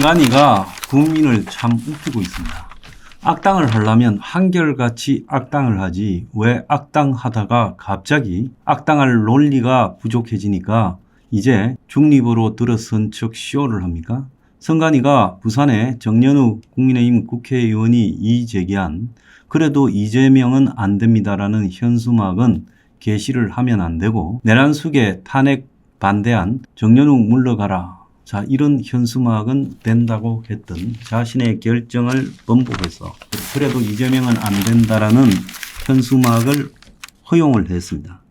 선관위가 국민을 참 웃기고 있습니다. 악당을 하려면 한결같이 악당을 하지 왜 악당하다가 갑자기 악당할 논리가 부족해지니까 이제 중립으로 들어선 척 쇼를 합니까? 선관위가 부산에 정연욱 국민의힘 국회의원이 이의제기한 그래도 이재명은 안 됩니다라는 현수막은 게시를 하면 안 되고 내란숙의 탄핵 반대한 정연욱 물러가라. 자, 이런 현수막은 된다고 했던 자신의 결정을 번복해서 그래도 이재명은 안 된다라는 현수막을 허용을 했습니다.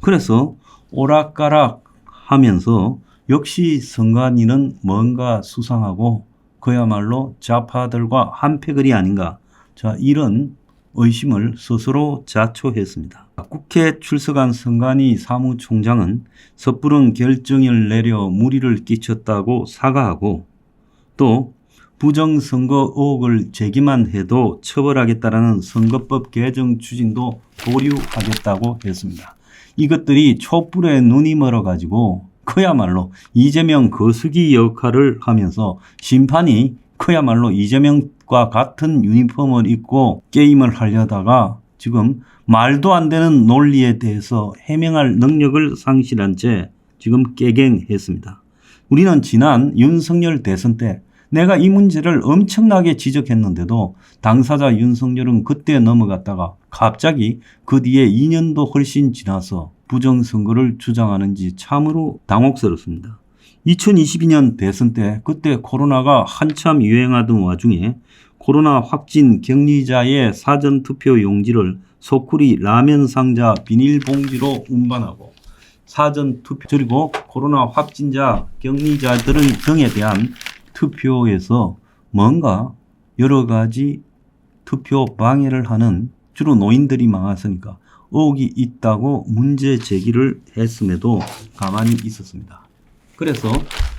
그래서 오락가락 하면서 역시 선관위는 뭔가 수상하고 그야말로 좌파들과 한패거리 아닌가. 자, 이런 의심을 스스로 자초했습니다. 국회 출석한 선관위 사무총장은 섣부른 결정을 내려 무리를 끼쳤다고 사과하고 또 부정선거 의혹을 제기만 해도 처벌하겠다라는 선거법 개정 추진도 보류하겠다고 했습니다. 이것들이 촛불에 눈이 멀어가지고 그야말로 이재명 거수기 역할을 하면서 심판이 그야말로 이재명과 같은 유니폼을 입고 게임을 하려다가 지금 말도 안 되는 논리에 대해서 해명할 능력을 상실한 채 지금 깨갱했습니다. 우리는 지난 윤석열 대선 때 내가 이 문제를 엄청나게 지적했는데도 당사자 윤석열은 그때 넘어갔다가 갑자기 그 뒤에 2년도 훨씬 지나서 부정선거를 주장하는지 참으로 당혹스럽습니다. 2022년 대선 때 그때 코로나가 한참 유행하던 와중에 코로나 확진 격리자의 사전투표 용지를 소쿠리 라면 상자 비닐봉지로 운반하고 사전투표 그리고 코로나 확진자 격리자들은 등에 대한 투표에서 뭔가 여러 가지 투표 방해를 하는 주로 노인들이 많았으니까 의혹이 있다고 문제 제기를 했음에도 가만히 있었습니다. 그래서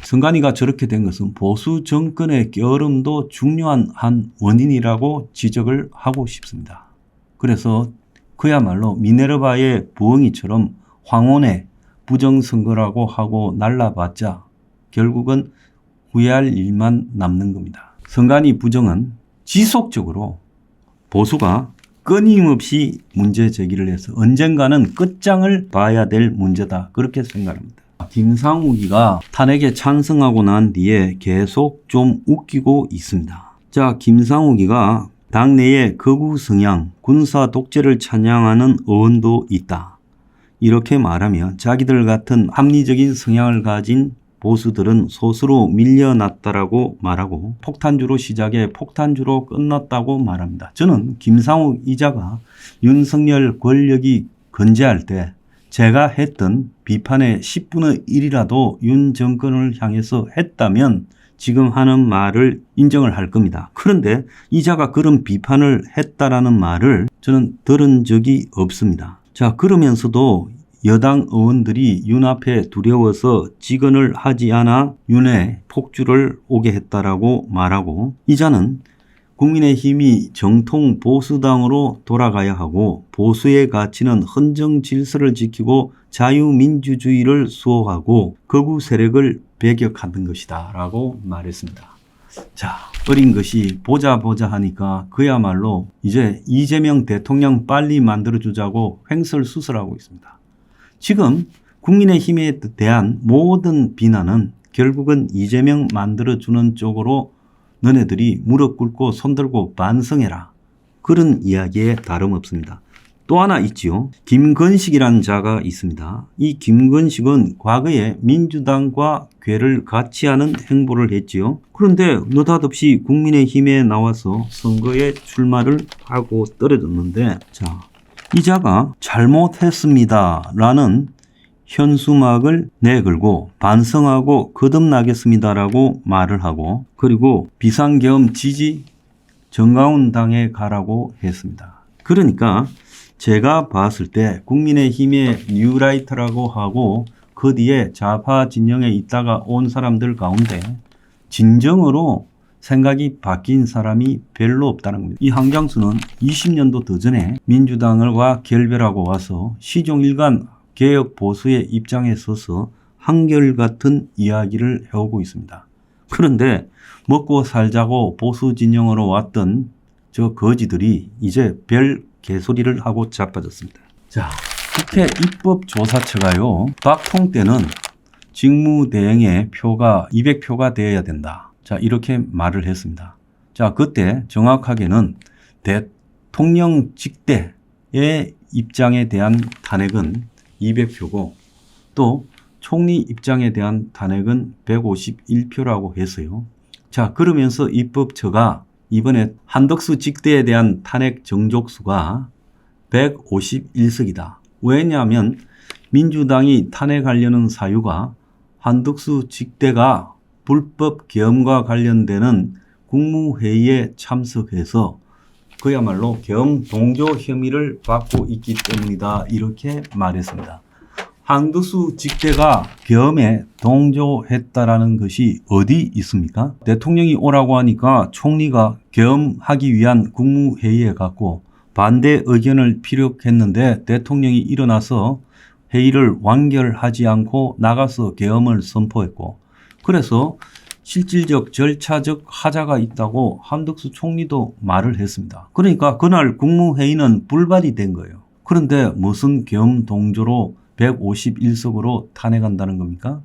선관위가 저렇게 된 것은 보수 정권의 게으름도 중요한 한 원인이라고 지적을 하고 싶습니다. 그래서 그야말로 미네르바의 부엉이처럼 황혼의 부정선거라고 하고 날라봤자 결국은 후회할 일만 남는 겁니다. 선관위 부정은 지속적으로 보수가 끊임없이 문제 제기를 해서 언젠가는 끝장을 봐야 될 문제다. 그렇게 생각합니다. 김상욱이가 탄핵에 찬성하고 난 뒤에 계속 좀 웃기고 있습니다. 자, 김상욱이가 당내에 극우 성향, 군사 독재를 찬양하는 의원도 있다. 이렇게 말하며 자기들 같은 합리적인 성향을 가진 보수들은 소수로 밀려났다라고 말하고 폭탄주로 시작해 폭탄주로 끝났다고 말합니다. 저는 김상욱 이자가 윤석열 권력이 건재할 때 제가 했던 비판의 10분의 1이라도 윤 정권을 향해서 했다면 지금 하는 말을 인정을 할 겁니다. 그런데 이자가 그런 비판을 했다라는 말을 저는 들은 적이 없습니다. 자, 그러면서도 여당 의원들이 윤 앞에 두려워서 직언을 하지 않아 윤에 폭주를 오게 했다라고 말하고 이자는 국민의힘이 정통 보수당으로 돌아가야 하고 보수의 가치는 헌정 질서를 지키고 자유민주주의를 수호하고 극우 세력을 배격하는 것이다 라고 말했습니다. 자, 어린 것이 보자 하니까 그야말로 이제 이재명 대통령 빨리 만들어주자고 횡설수설하고 있습니다. 지금 국민의힘에 대한 모든 비난은 결국은 이재명 만들어주는 쪽으로 너네들이 무릎 꿇고 손들고 반성해라. 그런 이야기에 다름없습니다. 또 하나 있지요. 김건식이라는 자가 있습니다. 이 김건식은 과거에 민주당과 궤를 같이 하는 행보를 했지요. 그런데 느닷없이 국민의힘에 나와서 선거에 출마를 하고 떨어졌는데 자, 이 자가 잘못했습니다 라는 현수막을 내걸고 반성하고 거듭나겠습니다라고 말을 하고 그리고 비상계엄 지지 정가운당에 가라고 했습니다. 그러니까 제가 봤을 때 국민의힘의 뉴라이트라고 하고 그 뒤에 좌파 진영에 있다가 온 사람들 가운데 진정으로 생각이 바뀐 사람이 별로 없다는 겁니다. 이 한경수는 20년도 더 전에 민주당과 결별하고 와서 시종일관 개혁 보수의 입장에 서서 한결같은 이야기를 해오고 있습니다. 그런데 먹고 살자고 보수 진영으로 왔던 저 거지들이 이제 별 개소리를 하고 자빠졌습니다. 자, 국회 입법조사처가요, 박통 때는 직무대행의 표가 200표가 되어야 된다. 자, 이렇게 말을 했습니다. 자, 그때 정확하게는 대통령 직대의 입장에 대한 탄핵은 200표고 또 총리 입장에 대한 탄핵은 151표라고 했어요. 자, 그러면서 입법처가 이번에 한덕수 직대에 대한 탄핵 정족수가 151석이다. 왜냐하면 민주당이 탄핵하려는 사유가 한덕수 직대가 불법 계엄과 관련되는 국무회의에 참석해서 그야말로 계엄 동조 혐의를 받고 있기 때문이다. 이렇게 말했습니다. 한덕수 직대가 계엄에 동조했다라는 것이 어디 있습니까? 대통령이 오라고 하니까 총리가 계엄하기 위한 국무회의에 갔고 반대 의견을 피력했는데 대통령이 일어나서 회의를 완결하지 않고 나가서 계엄을 선포했고, 그래서 실질적 절차적 하자가 있다고 한덕수 총리도 말을 했습니다. 그러니까 그날 국무회의는 불발이 된 거예요. 그런데 무슨 계엄 동조로 151석으로 탄핵한다는 겁니까?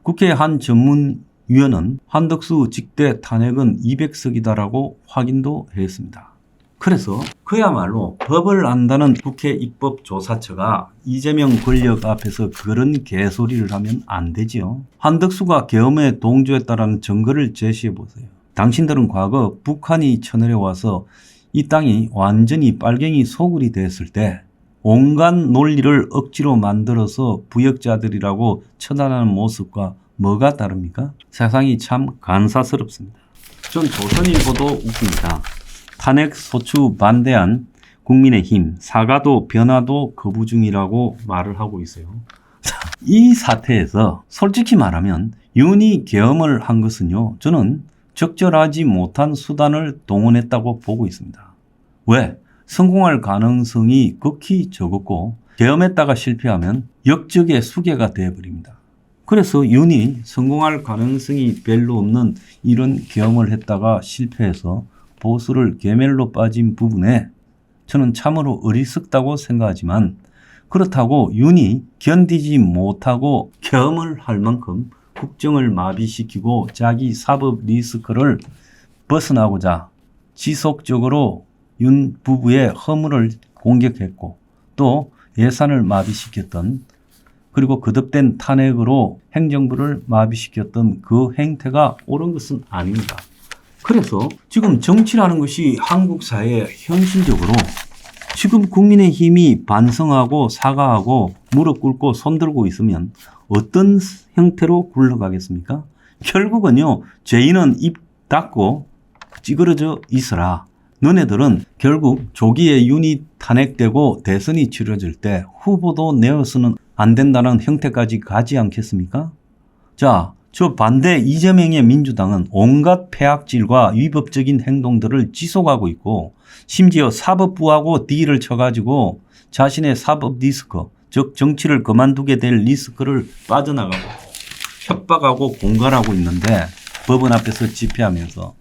국회 한 전문위원은 한덕수 직대 탄핵은 200석이다라고 확인도 했습니다. 그래서 그야말로 법을 안다는 국회 입법조사처가 이재명 권력 앞에서 그런 개소리를 하면 안 되지요. 한덕수가 계엄에 동조했다는 증거를 제시해 보세요. 당신들은 과거 북한이 쳐내려와서 이 땅이 완전히 빨갱이 소굴이 됐을 때 온갖 논리를 억지로 만들어서 부역자들이라고 처단하는 모습과 뭐가 다릅니까? 세상이 참 간사스럽습니다. 전 조선일보도 웃깁니다. 탄핵 소추 반대한 국민의힘 사과도 변화도 거부 중이라고 말을 하고 있어요. 이 사태에서 솔직히 말하면 윤이 계엄을 한 것은요, 저는 적절하지 못한 수단을 동원했다고 보고 있습니다. 왜? 성공할 가능성이 극히 적었고 계엄했다가 실패하면 역적의 수괴가 되어버립니다. 그래서 윤이 성공할 가능성이 별로 없는 이런 계엄을 했다가 실패해서 보수를 괴멸로 빠진 부분에 저는 참으로 어리석다고 생각하지만, 그렇다고 윤이 견디지 못하고 계엄을 할 만큼 국정을 마비시키고 자기 사법 리스크를 벗어나고자 지속적으로 윤 부부의 허물을 공격했고 또 예산을 마비시켰던, 그리고 거듭된 탄핵으로 행정부를 마비시켰던 그 행태가 옳은 것은 아닙니다. 그래서 지금 정치라는 것이 한국 사회에 현실적으로 지금 국민의힘이 반성하고 사과하고 무릎 꿇고 손들고 있으면 어떤 형태로 굴러가겠습니까? 결국은요, 죄인은 입 닫고 찌그러져 있어라. 너네들은 결국 조기에 윤이 탄핵되고 대선이 치러질 때 후보도 내어서는 안 된다는 형태까지 가지 않겠습니까? 자, 저 반대 이재명의 민주당은 온갖 폐악질과 위법적인 행동들을 지속하고 있고 심지어 사법부하고 딜을 쳐가지고 자신의 사법 리스크, 즉 정치를 그만두게 될 리스크를 빠져나가고 협박하고 공갈하고 있는데 법원 앞에서 집회하면서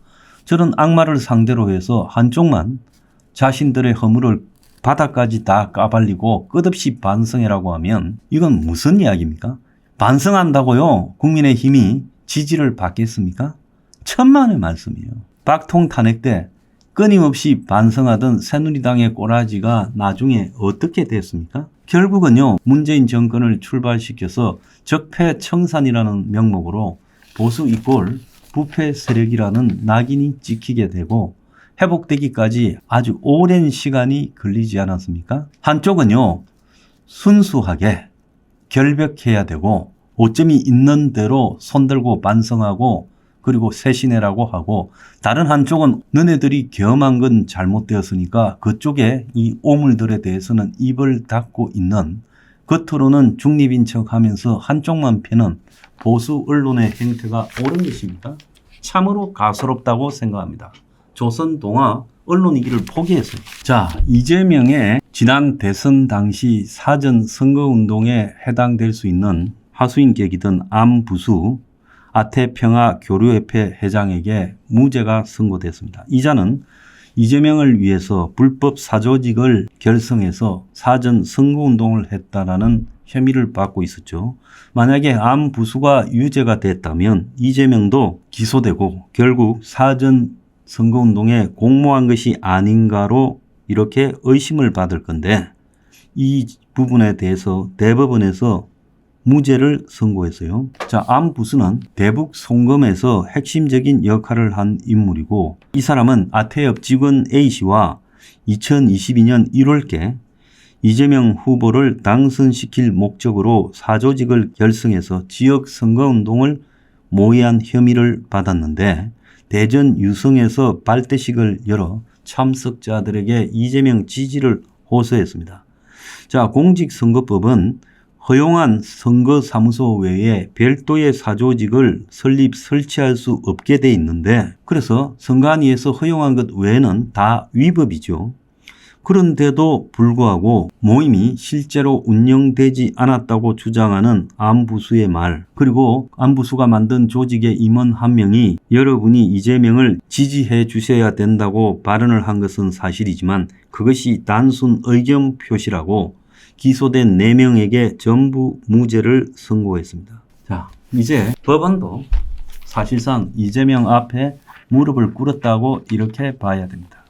저런 악마를 상대로 해서 한쪽만 자신들의 허물을 바닥까지 다 까발리고 끝없이 반성해라고 하면 이건 무슨 이야기입니까? 반성한다고요 국민의힘이 지지를 받겠습니까? 천만의 말씀이에요. 박통 탄핵 때 끊임없이 반성하던 새누리당의 꼬라지가 나중에 어떻게 됐습니까? 결국은요, 문재인 정권을 출발시켜서 적폐청산이라는 명목으로 보수 이꼴 부패 세력이라는 낙인이 찍히게 되고 회복되기까지 아주 오랜 시간이 걸리지 않았습니까? 한쪽은요, 순수하게 결벽해야 되고 오점이 있는 대로 손들고 반성하고 그리고 쇄신해라고 하고, 다른 한쪽은 너네들이 계엄한 건 잘못되었으니까 그쪽에 이 오물들에 대해서는 입을 닫고 있는, 겉으로는 중립인 척하면서 한쪽만 패는 보수 언론의 행태가 옳은 것입니다. 참으로 가소롭다고 생각합니다. 조선 동아 언론이기를 포기했어요. 자, 이재명의 지난 대선 당시 사전 선거운동에 해당될 수 있는 하수인 객이든 암부수, 아태평화교류협회 회장에게 무죄가 선고됐습니다. 이자는 이재명을 위해서 불법 사조직을 결성해서 사전 선거운동을 했다라는 혐의를 받고 있었죠. 만약에 암 부수가 유죄가 됐다면 이재명도 기소되고 결국 사전 선거운동에 공모한 것이 아닌가로 이렇게 의심을 받을 건데 이 부분에 대해서 대법원에서 무죄를 선고했어요. 자, 암 부수는 대북 송금에서 핵심적인 역할을 한 인물이고 이 사람은 아태협 직원 A씨와 2022년 1월께 이재명 후보를 당선시킬 목적으로 사조직을 결성해서 지역 선거운동을 모의한 혐의를 받았는데 대전 유성에서 발대식을 열어 참석자들에게 이재명 지지를 호소했습니다. 자, 공직선거법은 허용한 선거사무소 외에 별도의 사조직을 설치할 수 없게 돼 있는데 그래서 선관위에서 허용한 것 외에는 다 위법이죠. 그런데도 불구하고 모임이 실제로 운영되지 않았다고 주장하는 안부수의 말, 그리고 안부수가 만든 조직의 임원 한 명이 여러분이 이재명을 지지해 주셔야 된다고 발언을 한 것은 사실이지만 그것이 단순 의견 표시라고 기소된 4명에게 전부 무죄를 선고했습니다. 자, 이제 법원도 사실상 이재명 앞에 무릎을 꿇었다고 이렇게 봐야 됩니다.